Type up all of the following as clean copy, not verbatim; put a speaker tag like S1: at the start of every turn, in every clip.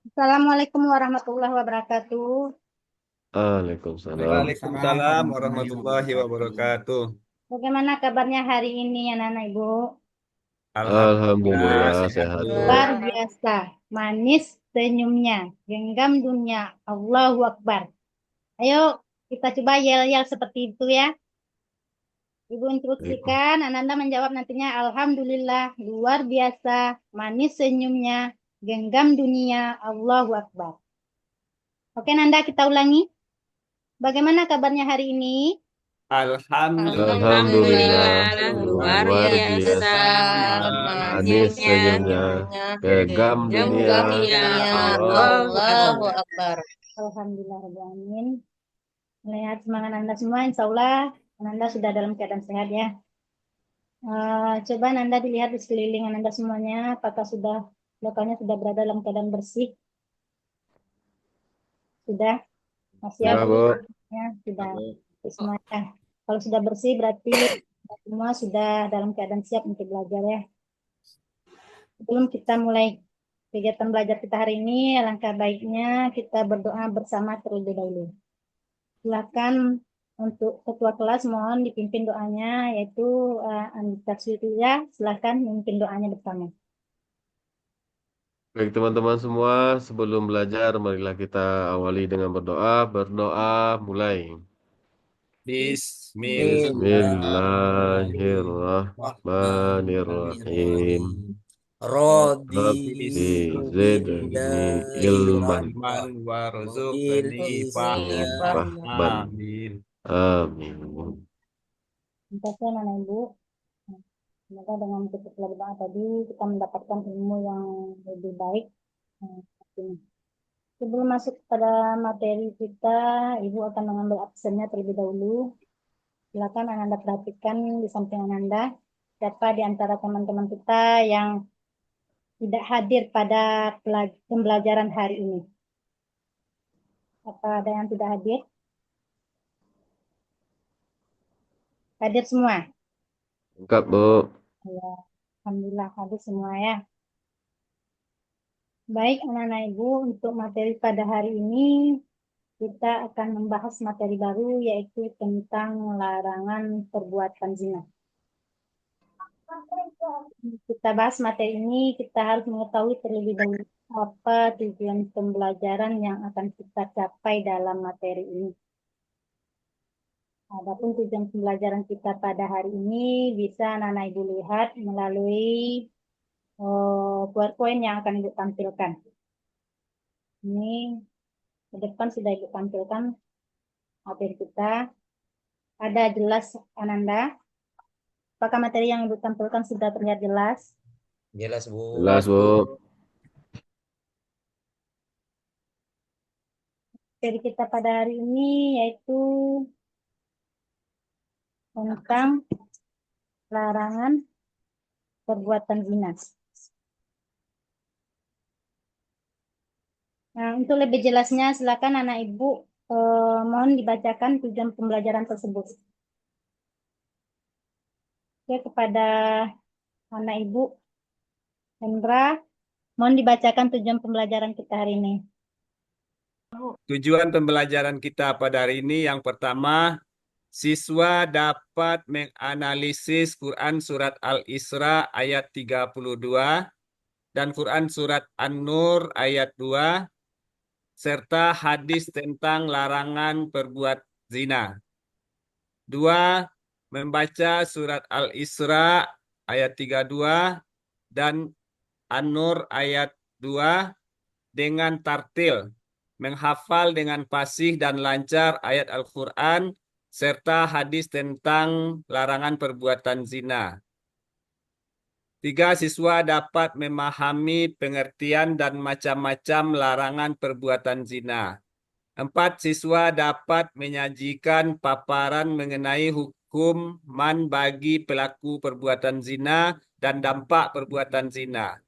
S1: Assalamualaikum warahmatullahi wabarakatuh.
S2: Waalaikumsalam.
S3: Waalaikumsalam warahmatullahi wabarakatuh.
S1: Bagaimana kabarnya hari ini, anak-anak Ibu?
S3: Alhamdulillah
S2: Alhamdulillah
S3: sehat
S2: sehat,
S3: Bu.
S2: Bu.
S1: Luar biasa, manis senyumnya, genggam dunia, Allahu Akbar. Ayo kita coba yel-yel seperti itu ya. Ibu
S2: Waalaikum-
S1: instruksikan, Ananda menjawab nantinya Alhamdulillah, luar biasa, manis senyumnya, genggam dunia, Allahu Akbar. Oke Nanda, kita ulangi. Bagaimana kabarnya hari ini?
S3: Alhamdulillah
S2: Alhamdulillah
S4: Alhamdulillah,
S3: luar
S4: luar
S2: luar
S4: biasa,
S3: biasa
S2: biasa, manis
S3: manisnya
S4: manisnya
S2: senyumnya,
S3: genggam
S2: genggam dunia,
S4: genggam
S3: dunia.
S4: dunia.
S2: Allah
S3: Allahu
S4: Allahu
S3: Akbar.
S4: Akbar.
S1: Alhamdulillah, melihat semangat Anda semua, insya Allah Anda sudah dalam keadaan sehat ya. Coba Anda dilihat di sekeliling Anda semuanya, apakah sudah lokalnya sudah berada dalam keadaan bersih? Sudah? Masih
S2: sudah,
S1: ada?
S2: Bu.
S1: Ya, sudah. Semuanya. Kalau sudah bersih berarti semua sudah dalam keadaan siap untuk belajar ya. Sebelum kita mulai kegiatan belajar kita hari ini, alangkah baiknya kita berdoa bersama terlebih dahulu. Silakan untuk ketua kelas mohon dipimpin doanya yaitu Andika Surya. Silakan memimpin doanya bersama.
S2: Baik teman-teman semua, sebelum belajar, marilah kita awali dengan berdoa. Berdoa mulai. Bismillahirrahmanirrahim.
S3: Bismillahirrahmanirrahim. Rodi
S2: Rabbi zidni ilman.
S3: billahi ilman warzuqni fahma.
S2: Fahman.
S3: Amin.
S2: Amin.
S1: Terima kasih Anak Ibu. Semoga dengan kita belajar tadi kita mendapatkan ilmu yang lebih baik. Nah, sebelum masuk pada materi kita, Ibu akan mengambil absennya terlebih dahulu. Silakan Anda perhatikan di samping Anda siapa di antara teman-teman kita yang tidak hadir pada pembelajaran hari ini. Apa ada yang tidak hadir? Hadir semua.
S2: Lengkap, Bu.
S1: Ya, Alhamdulillah hadir semua ya. Baik anak-anak Ibu, untuk materi pada hari ini kita akan membahas materi baru yaitu tentang larangan perbuatan zina. Kita bahas materi ini, kita harus mengetahui terlebih dahulu apa tujuan pembelajaran yang akan kita capai dalam materi ini. Adapun tujuan pembelajaran kita pada hari ini bisa anak-anak Ibu lihat melalui PowerPoint yang akan Ibu tampilkan. Ini ke depan sudah Ibu tampilkan materi kita. Ada jelas Ananda? Apakah materi yang Ibu tampilkan sudah terlihat jelas?
S3: Jelas Bu.
S2: Jelas, Bu.
S1: Materi kita pada hari ini yaitu tentang larangan perbuatan zina. Nah, untuk lebih jelasnya, silakan anak ibu mohon dibacakan tujuan pembelajaran tersebut. Oke, kepada anak ibu Hendra, mohon dibacakan tujuan pembelajaran kita hari ini.
S3: Tujuan pembelajaran kita pada hari ini yang pertama, siswa dapat menganalisis Quran Surat Al-Isra ayat 32 dan Quran Surat An-Nur ayat 2 serta hadis tentang larangan perbuat zina. Dua, membaca Surat Al-Isra ayat 32 dan An-Nur ayat 2 dengan tartil, menghafal dengan fasih dan lancar ayat Al-Quran, serta hadis tentang larangan perbuatan zina. Tiga, siswa dapat memahami pengertian dan macam-macam larangan perbuatan zina. Empat, siswa dapat menyajikan paparan mengenai hukuman bagi pelaku perbuatan zina dan dampak perbuatan zina.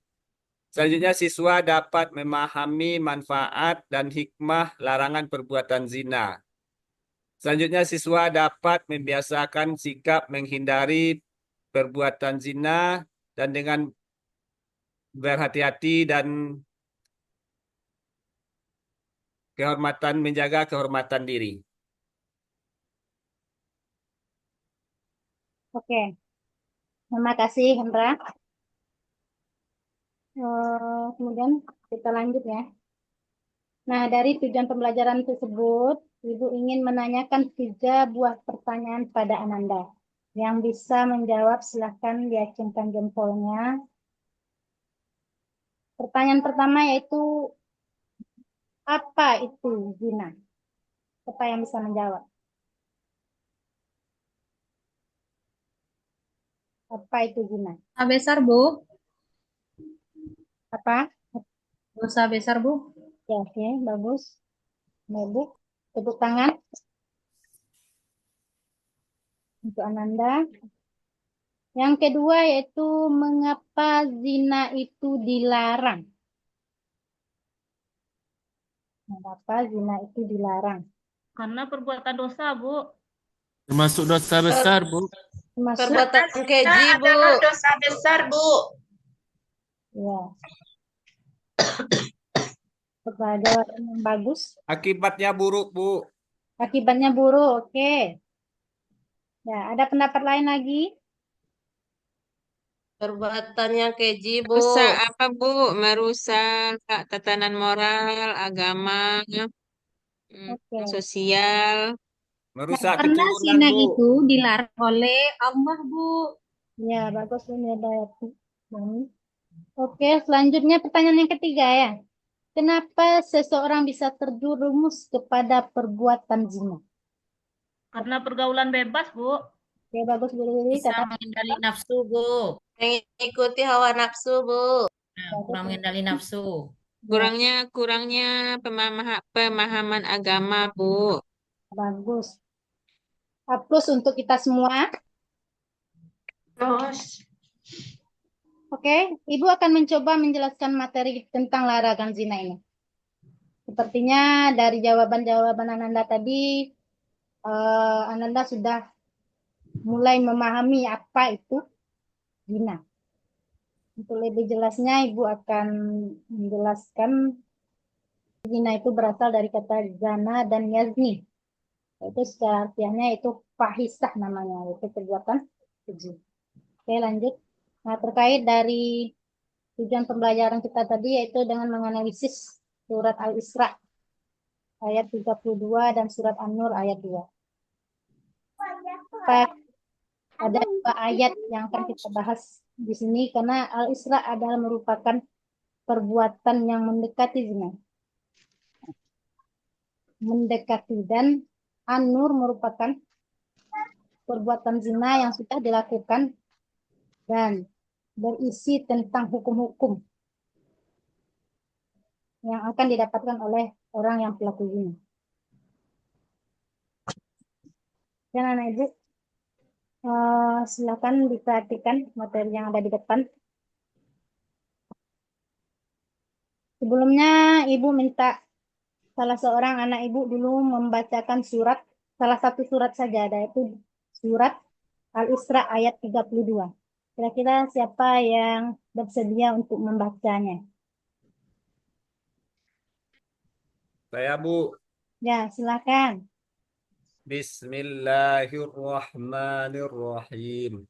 S3: Selanjutnya, siswa dapat memahami manfaat dan hikmah larangan perbuatan zina. Selanjutnya, siswa dapat membiasakan sikap menghindari perbuatan zina dan dengan berhati-hati dan kehormatan menjaga kehormatan diri.
S1: Oke, terima kasih Hendra. Kemudian kita lanjut ya. Nah, dari tujuan pembelajaran tersebut, Ibu ingin menanyakan 3 buah pertanyaan pada Ananda. Yang bisa menjawab, silahkan diacungkan jempolnya. Pertanyaan pertama yaitu, apa itu zina? Siapa yang bisa menjawab? Apa itu zina?
S4: Dosa besar, Bu.
S1: Apa?
S4: Dosa besar, Bu.
S1: Ya, oke, bagus. Ibu, tepuk tangan untuk Ananda. Yang kedua yaitu, mengapa zina itu dilarang? Mengapa zina itu dilarang?
S5: Karena perbuatan dosa, Bu.
S2: Termasuk dosa besar, Bu.
S1: Termasuk,
S6: Perbuatan keji, Bu.
S7: adalah dosa besar, Bu.
S1: ya, jawaban yang bagus.
S3: Akibatnya buruk, Bu.
S1: Akibatnya buruk, oke. Ya, ada pendapat lain lagi?
S6: Perbuatan yang keji, Bu.
S7: Rusak apa, Bu? Merusak tatanan moral, agama,
S1: Oke.
S7: sosial.
S3: Merusak
S4: Karena
S3: keturunan,
S4: zina
S3: Bu.
S4: itu dilarang oleh Allah, Bu.
S1: Ya, bagus ini ada. Oke, selanjutnya pertanyaan yang ketiga ya. Kenapa seseorang bisa terjerumus kepada perbuatan zina?
S5: Karena pergaulan bebas, Bu.
S1: Oke, bagus Bu Lili.
S4: Bisa
S1: Kata
S4: mengendali nafsu, Bu.
S6: Mengikuti hawa nafsu, Bu.
S4: Nah, kurang mengendali nafsu.
S7: Kurangnya pemahaman agama, Bu.
S1: bagus. Hapus untuk kita semua.
S7: Terus,
S1: Oke, Ibu akan mencoba menjelaskan materi tentang larangan zina ini. Sepertinya dari jawaban-jawaban Ananda tadi, Ananda sudah mulai memahami apa itu zina. Untuk lebih jelasnya, Ibu akan menjelaskan zina itu berasal dari kata zana dan yazni. Itu secara artiannya itu fahisah namanya, itu perbuatan keji. Oke, lanjut. Nah, terkait dari tujuan pembelajaran kita tadi yaitu dengan menganalisis surat Al-Isra ayat 32 dan surat An-Nur ayat 2. Ada 2 ayat yang akan kita bahas di sini karena Al-Isra adalah merupakan perbuatan yang mendekati zina. Mendekati, dan An-Nur merupakan perbuatan zina yang sudah dilakukan dan berisi tentang hukum-hukum yang akan didapatkan oleh orang yang pelaku zina. Dan anak ibu, silakan diperhatikan materi yang ada di depan. Sebelumnya ibu minta salah seorang anak ibu dulu membacakan salah satu surat saja, yaitu surat Al-Isra ayat 32. Kira-kira siapa yang bersedia untuk membacanya?
S3: Saya, Bu.
S1: Ya, silakan.
S3: Bismillahirrahmanirrahim.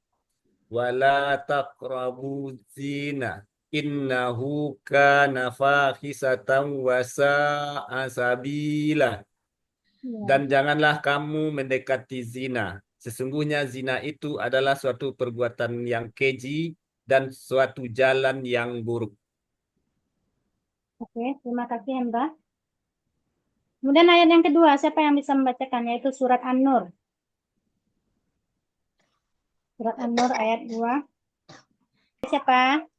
S3: Wala taqrabu zina. Innahu kana fahisatan wa sa'a sabila.
S1: Ya.
S3: Dan janganlah kamu mendekati zina. Sesungguhnya zina itu adalah suatu perbuatan yang keji dan suatu jalan yang buruk.
S1: Oke, terima kasih Hendra. Kemudian ayat yang kedua, siapa yang bisa membacakan? Yaitu surat An-Nur. Surat An-Nur ayat 2. Siapa?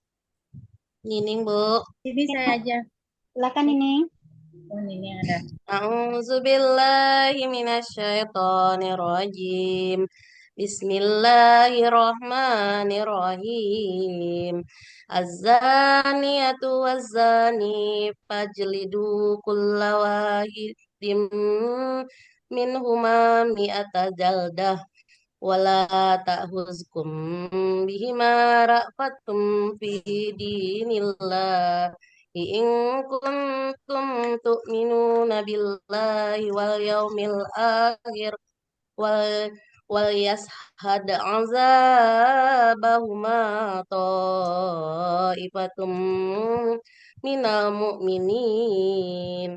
S6: Nining, Bu.
S4: Ini saya aja.
S1: Silakan ini.
S4: Oh, ini ada.
S6: A'udzubillahi minasyaitonirrajim. Bismillahirrahmanirrahim. Az-zaniyatu waz-zani fajlidu kulla wahidin minhuma mi'ata jaldah wala ta'khuzkum bihima ra'fatum fi dinillah In kuntum tu'minuna billahi wal yaumil akhir wal wal yashhad azabahuma ta'ifatum minal mu'minin.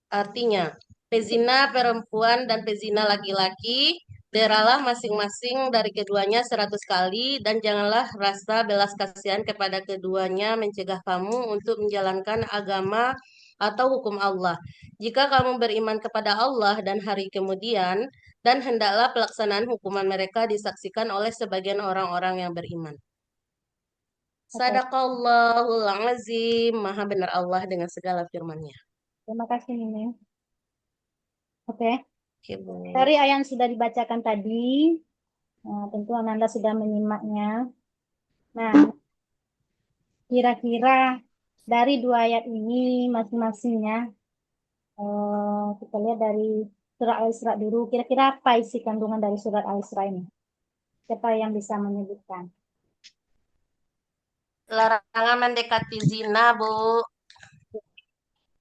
S6: Artinya, pezina perempuan dan pezina laki-laki, beralah masing-masing dari keduanya 100 kali, dan janganlah rasa belas kasihan kepada keduanya mencegah kamu untuk menjalankan agama atau hukum Allah. Jika kamu beriman kepada Allah dan hari kemudian, dan hendaklah pelaksanaan hukuman mereka disaksikan oleh sebagian orang-orang yang beriman.
S1: Oke,
S6: Sadaqallahul azim, maha benar Allah dengan segala firman-Nya.
S1: terima kasih Nining. Oke,
S6: Oke, Bu.
S1: dari ayat yang sudah dibacakan tadi, tentu Ananda sudah menyimaknya. Nah, kira-kira dari dua ayat ini masing-masingnya, kita lihat dari surat Al-Isra dulu. Kira-kira apa isi kandungan dari surat Al-Isra ini? Siapa yang bisa menyebutkan?
S6: Larangan mendekati zina, Bu.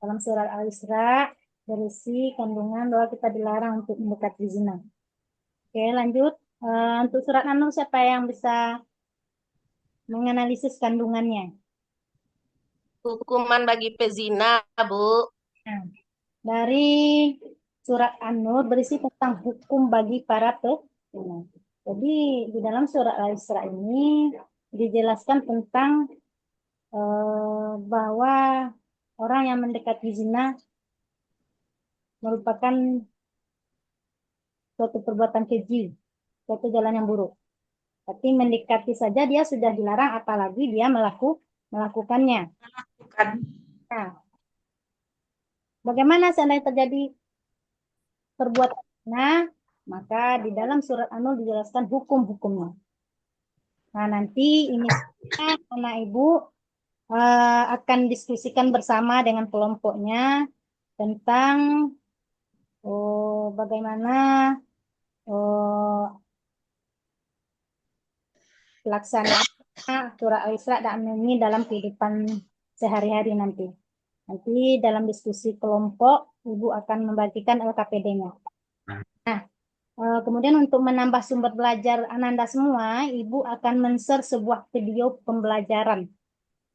S1: Dalam surat Al-Isra berisi kandungan bahwa kita dilarang untuk mendekati zina. Oke, lanjut. Untuk surat An-Nur siapa yang bisa menganalisis kandungannya?
S6: Hukuman bagi pezina, Bu.
S1: Nah, dari surat An-Nur berisi tentang hukum bagi para pezina. Jadi di dalam surat Al-Isra ini dijelaskan tentang bahwa orang yang mendekati zina merupakan suatu perbuatan keji, suatu jalan yang buruk. Tapi mendekati saja dia sudah dilarang, apalagi dia melakukannya. Nah, bagaimana seandainya terjadi perbuatan zina, maka di dalam surat An-Nur dijelaskan hukum-hukumnya. Nah, nanti ini anak ibu akan diskusikan bersama dengan kelompoknya tentang bagaimana pelaksanaan surat Al-Isra dan ini dalam kehidupan sehari-hari nanti. Nanti dalam diskusi kelompok, Ibu akan membagikan LKPD-nya. Nah, kemudian untuk menambah sumber belajar Ananda semua, Ibu akan men-share sebuah video pembelajaran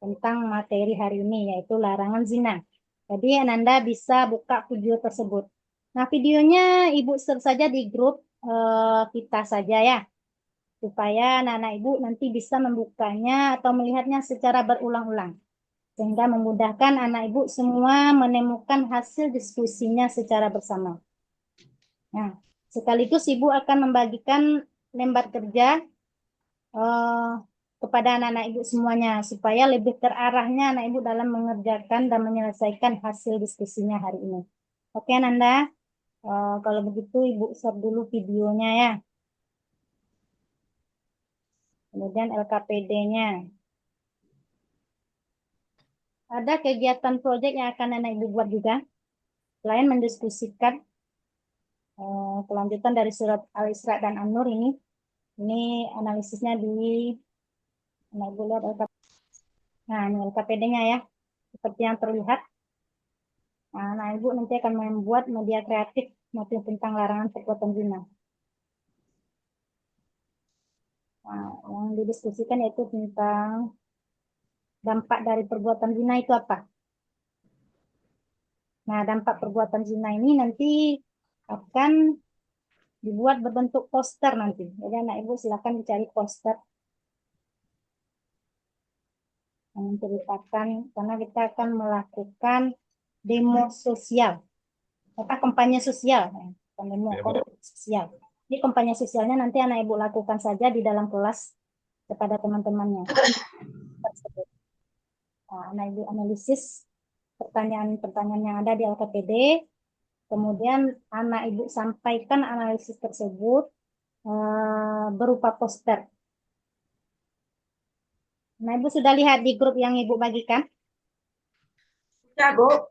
S1: tentang materi hari ini, yaitu larangan zina. Jadi Ananda bisa buka video tersebut. Nah, videonya Ibu share saja di grup kita saja ya, supaya anak-anak Ibu nanti bisa membukanya atau melihatnya secara berulang-ulang, sehingga memudahkan anak Ibu semua menemukan hasil diskusinya secara bersama. Nah, sekaligus Ibu akan membagikan lembar kerja kepada anak-anak Ibu semuanya, supaya lebih terarahnya anak Ibu dalam mengerjakan dan menyelesaikan hasil diskusinya hari ini. Oke, Nanda, kalau begitu Ibu share dulu videonya ya. Kemudian LKPD-nya. Ada kegiatan proyek yang akan anak Ibu buat juga. Selain mendiskusikan kelanjutan dari surat Al-Isra dan An-Nur ini analisisnya di anak Ibu lihat LKPD. Nah, ini LKPD-nya ya. Seperti yang terlihat. Nah, anak Ibu nanti akan membuat media kreatif motif tentang larangan perbuatan zina. Nah, yang didiskusikan yaitu tentang dampak dari perbuatan zina itu apa? Nah, dampak perbuatan zina ini nanti akan dibuat berbentuk poster nanti. Jadi anak Ibu silakan dicari poster yang menceritakan, karena kita akan melakukan demo sosial, kampanye sosial, bukan demo, kampanye sosial. Ini kampanye sosialnya nanti anak Ibu lakukan saja di dalam kelas kepada teman-temannya. Nah, anak Ibu analisis pertanyaan-pertanyaan yang ada di LKPD, kemudian anak Ibu sampaikan analisis tersebut berupa poster. Nah, Ibu sudah lihat di grup yang Ibu bagikan?
S7: Ya, Bu.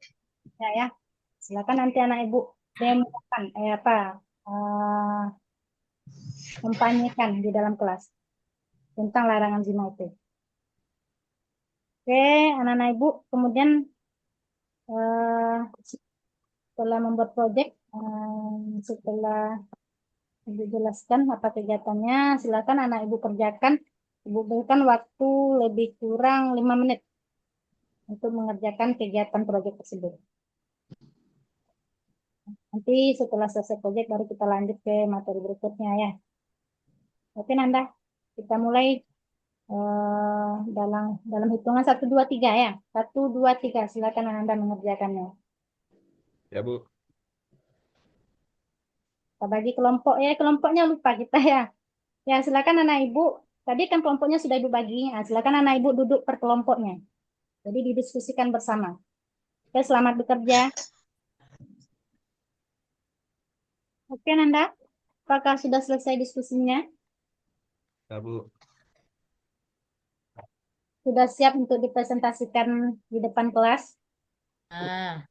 S1: Ya. Silakan nanti anak Ibu demokan, kampanyekan di dalam kelas tentang larangan zina itu. Oke, anak-anak ibu, kemudian eh, setelah membuat proyek, setelah ibu jelaskan apa kegiatannya, silakan anak ibu kerjakan. Ibu berikan waktu lebih kurang 5 menit untuk mengerjakan kegiatan proyek tersebut. Nanti setelah selesai proyek baru kita lanjut ke materi berikutnya ya. Oke Nanda, kita mulai dalam hitungan 1, 2, 3 ya. 1, 2, 3, silakan Nanda mengerjakannya.
S3: Ya, Bu.
S1: Kita bagi kelompok ya, kelompoknya lupa kita ya. Ya silakan anak ibu. Tadi kan kelompoknya sudah ibu bagi. Nah, silakan anak ibu duduk per kelompoknya. Jadi didiskusikan bersama. Oke, selamat bekerja. Oke Nanda, apakah sudah selesai diskusinya?
S3: Ya, Bu.
S1: Sudah siap untuk dipresentasikan di depan kelas?
S4: Ah,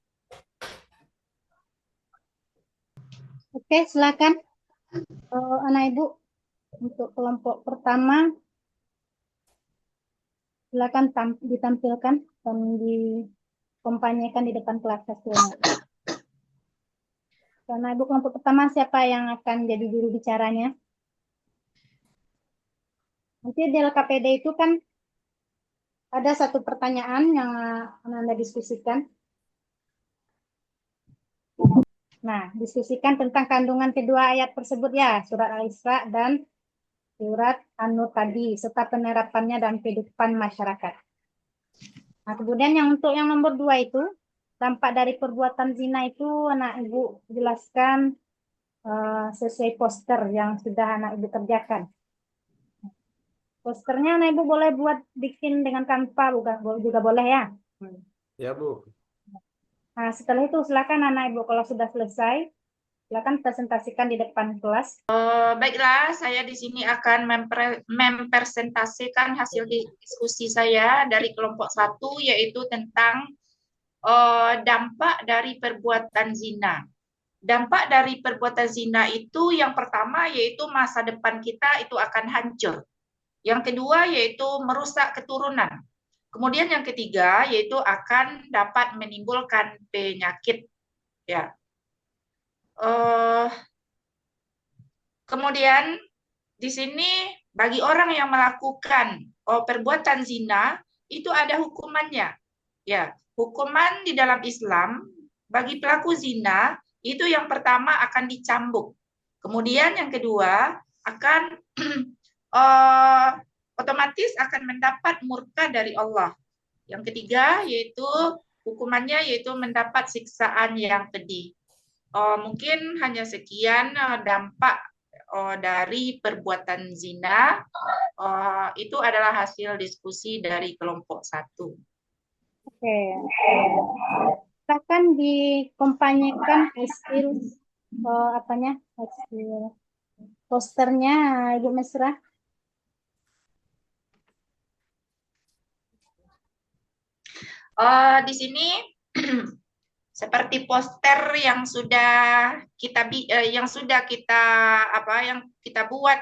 S1: Oke, silakan anak ibu untuk kelompok pertama silakan ditampilkan dan dikompanyekan di depan kelas hasilnya. Karena ibu kelompok pertama siapa yang akan jadi juru bicaranya? Nanti di LKPD itu kan ada satu pertanyaan yang Anda diskusikan. Nah, diskusikan tentang kandungan kedua ayat tersebut ya, surat Al-Isra dan surat An-Nur tadi, serta penerapannya dalam kehidupan masyarakat. Nah, kemudian untuk yang nomor 2 itu, dampak dari perbuatan zina itu anak ibu jelaskan sesuai poster yang sudah anak ibu kerjakan. Posternya anak ibu boleh buat bikin dengan Canva juga boleh ya.
S3: Ya, Bu.
S1: Nah, setelah itu silakan anak ibu kalau sudah selesai, silakan presentasikan di depan kelas.
S8: Baiklah, saya di sini akan mempresentasikan hasil diskusi saya dari kelompok 1, yaitu tentang dampak dari perbuatan zina. Dampak dari perbuatan zina itu yang pertama yaitu masa depan kita itu akan hancur. Yang kedua yaitu merusak keturunan. Kemudian yang ketiga yaitu akan dapat menimbulkan penyakit. Ya. Kemudian di sini bagi orang yang melakukan perbuatan zina itu ada hukumannya. Ya, hukuman di dalam Islam bagi pelaku zina itu yang pertama akan dicambuk. Kemudian yang kedua akan otomatis akan mendapat murka dari Allah. Yang ketiga yaitu hukumannya yaitu mendapat siksaan yang pedih. Mungkin hanya sekian dampak dari perbuatan zina. Itu adalah hasil diskusi dari kelompok 1.
S1: Oke. Silakan dikompanyekan hasil hasil posternya Ibu Mesra.
S8: Di sini seperti poster yang sudah kita buat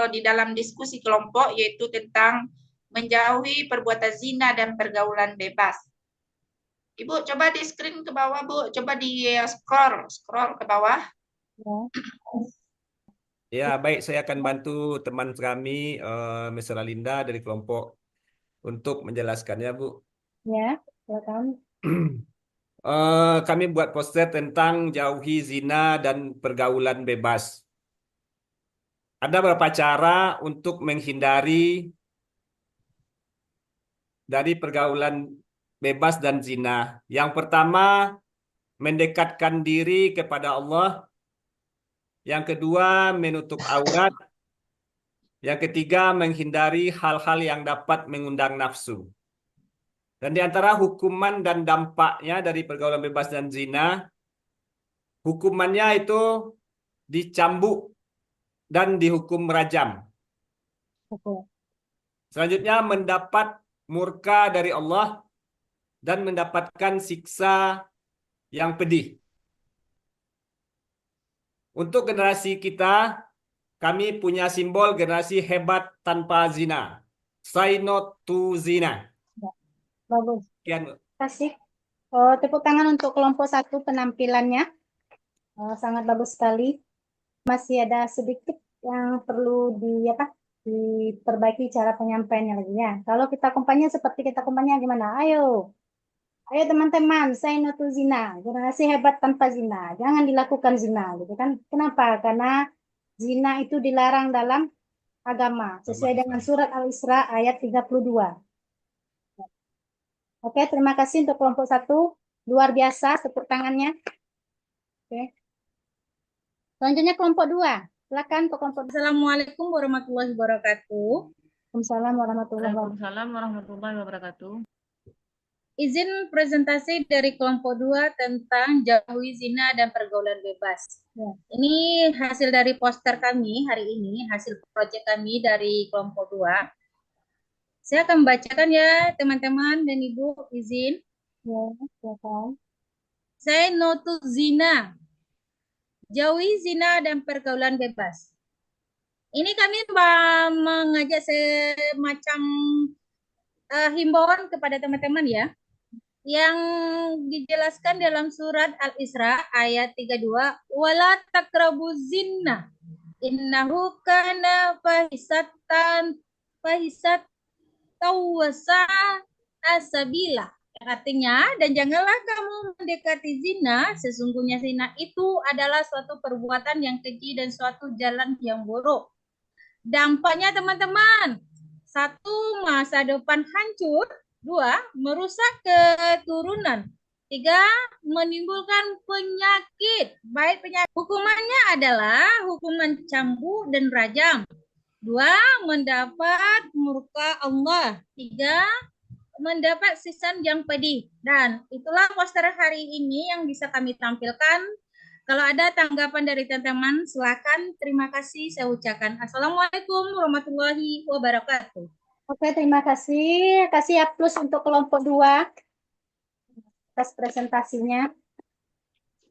S8: di dalam diskusi kelompok, yaitu tentang menjauhi perbuatan zina dan pergaulan bebas. Ibu coba di screen ke bawah, Bu. Coba di scroll ke bawah.
S3: Ya, baik. Saya akan bantu teman kami, Mesra Linda dari kelompok untuk menjelaskannya, Bu.
S1: Ya, silakan.
S3: Kami buat poster tentang jauhi zina dan pergaulan bebas. Ada beberapa cara untuk menghindari dari pergaulan bebas dan zina. Yang pertama, mendekatkan diri kepada Allah. Yang kedua, menutup aurat. Yang ketiga, menghindari hal-hal yang dapat mengundang nafsu. Dan di antara hukuman dan dampaknya dari pergaulan bebas dan zina, hukumannya itu dicambuk dan dihukum rajam. Selanjutnya mendapat murka dari Allah dan mendapatkan siksa yang pedih. Untuk generasi kita, kami punya simbol generasi hebat tanpa zina. Say no to zina.
S1: Bagus.
S3: Sekian, Bu.
S1: Kasih. Tepuk tangan untuk kelompok 1 penampilannya. Sangat bagus sekali. Masih ada sedikit yang perlu diperbaiki cara penyampaiannya lagi ya. Kalau kita kumpanya seperti kita kumpanya gimana? Ayo. Ayo teman-teman, say no to zina. Generasi hebat tanpa zina. Jangan dilakukan zina, gitu kan? Kenapa? Karena zina itu dilarang dalam agama, sesuai dengan surat Al-Isra ayat 32. Oke, terima kasih untuk kelompok 1. Luar biasa, tepuk tangannya. Oke. Selanjutnya kelompok 2. Silakan untuk kelompok 2.
S4: Assalamualaikum warahmatullahi wabarakatuh.
S1: Waalaikumsalam warahmatullahi wabarakatuh.
S5: Waalaikumsalam warahmatullahi wabarakatuh.
S4: Izin presentasi dari kelompok 2 tentang jauhi zina dan pergaulan bebas.
S1: Ya.
S4: Ini hasil dari poster kami hari ini, hasil proyek kami dari kelompok 2. Saya akan bacakan ya teman-teman dan Ibu, izin.
S1: Ya, silakan.
S4: Say no to zina. Jauhi zina dan pergaulan bebas. Ini kami mengajak semacam himbauan kepada teman-teman ya, yang dijelaskan dalam surat Al-Isra ayat 32, wala taqrabu zina innahu kana fahisatan tawasa asabila. Artinya, dan janganlah kamu mendekati zina, sesungguhnya zina itu adalah suatu perbuatan yang keji dan suatu jalan yang buruk. Dampaknya teman-teman, 1, masa depan hancur, 2, merusak keturunan, 3, menimbulkan penyakit, baik penyakit. Hukumannya adalah hukuman cambuk dan rajam. 2, mendapat murka Allah. 3, mendapat siksaan yang pedih. Dan itulah poster hari ini yang bisa kami tampilkan. Kalau ada tanggapan dari teman-teman, silakan. Terima kasih saya ucapkan. Assalamualaikum warahmatullahi wabarakatuh.
S1: Oke, terima kasih. Kasih A+ untuk kelompok 2 atas presentasinya.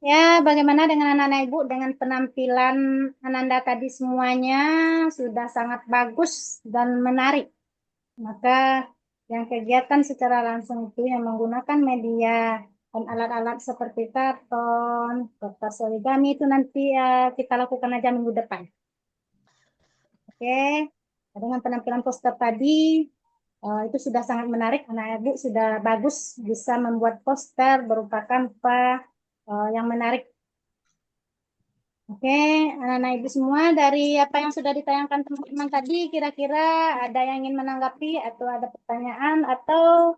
S1: Ya, bagaimana dengan anak-anak Ibu dengan penampilan Ananda tadi, semuanya sudah sangat bagus dan menarik. Maka yang kegiatan secara langsung itu yang menggunakan media dan alat-alat seperti karton, kertas origami itu nanti kita lakukan aja minggu depan. Oke, dengan penampilan poster tadi itu sudah sangat menarik. Anak Ibu sudah bagus bisa membuat poster berupa kanva yang menarik. Oke, anak-anak Ibu semua, dari apa yang sudah ditayangkan teman-teman tadi, kira-kira ada yang ingin menanggapi atau ada pertanyaan, atau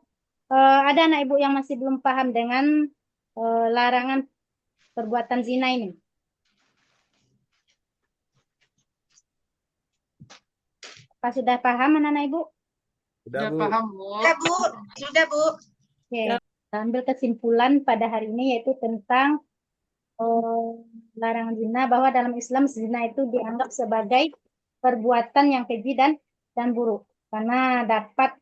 S1: ada anak Ibu yang masih belum paham dengan larangan perbuatan zina ini? Apa sudah paham anak-anak Ibu?
S3: Sudah,
S7: Udah
S3: Bu.
S7: paham, Bu.
S8: Sudah, Bu. Sudah, Bu.
S1: Oke, kita ambil kesimpulan pada hari ini yaitu tentang larangan zina, bahwa dalam Islam zina itu dianggap sebagai perbuatan yang keji dan buruk karena dapat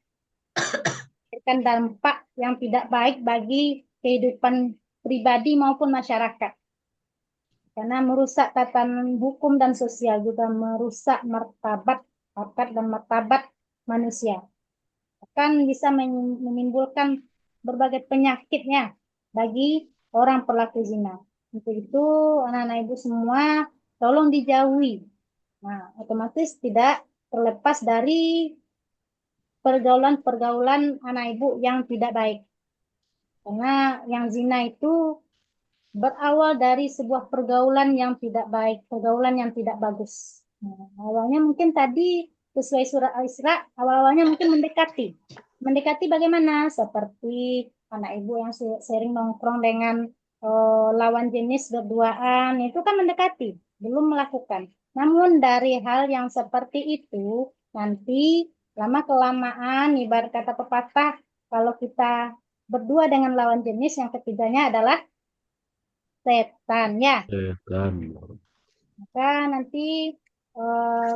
S1: memberikan dampak yang tidak baik bagi kehidupan pribadi maupun masyarakat, karena merusak tatanan hukum dan sosial, juga merusak martabat, harkat dan martabat manusia, akan bisa menimbulkan berbagai penyakitnya bagi orang pelaku zina. Untuk itu anak-anak Ibu semua tolong dijauhi. Nah, otomatis tidak terlepas dari pergaulan-pergaulan anak Ibu yang tidak baik. Karena yang zina itu berawal dari sebuah pergaulan yang tidak baik, pergaulan yang tidak bagus. Nah, awalnya mungkin tadi sesuai surat Al-Isra, awal-awalnya mungkin mendekati. Mendekati bagaimana? Seperti anak Ibu yang sering nongkrong dengan lawan jenis berduaan, itu kan mendekati, belum melakukan. Namun dari hal yang seperti itu, nanti lama-kelamaan, ibarat kata pepatah, kalau kita berdua dengan lawan jenis, yang ketiganya adalah setan ya.
S2: Setan.
S1: Maka nanti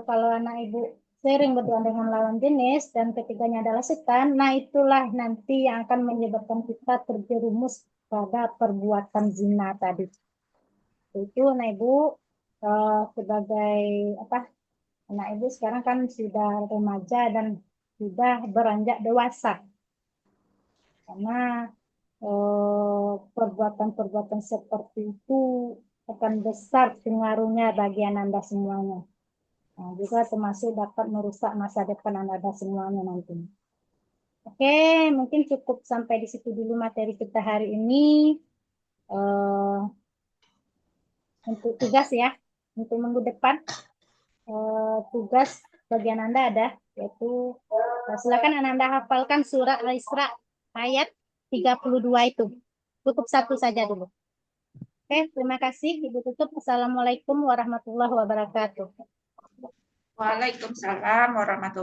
S1: kalau anak Ibu sering berduaan dengan lawan jenis dan ketiganya adalah setan, nah itulah nanti yang akan menyebabkan kita terjerumus pada perbuatan zina tadi. Itu anak Ibu sebagai anak Ibu sekarang kan sudah remaja dan sudah beranjak dewasa. karena perbuatan-perbuatan seperti itu akan besar pengaruhnya bagi Anda semuanya. Nah, juga termasuk dapat merusak masa depan Anda semuanya nanti. Oke, mungkin cukup sampai di situ dulu materi kita hari ini. Untuk tugas ya, untuk minggu depan tugas bagian Anda ada, yaitu silakan Anda hafalkan surat Al-Isra ayat 32 itu. Cukup satu saja dulu. Oke, terima kasih. Ibu tutup. Assalamualaikum warahmatullahi wabarakatuh.
S8: Waalaikumsalam warahmatullahi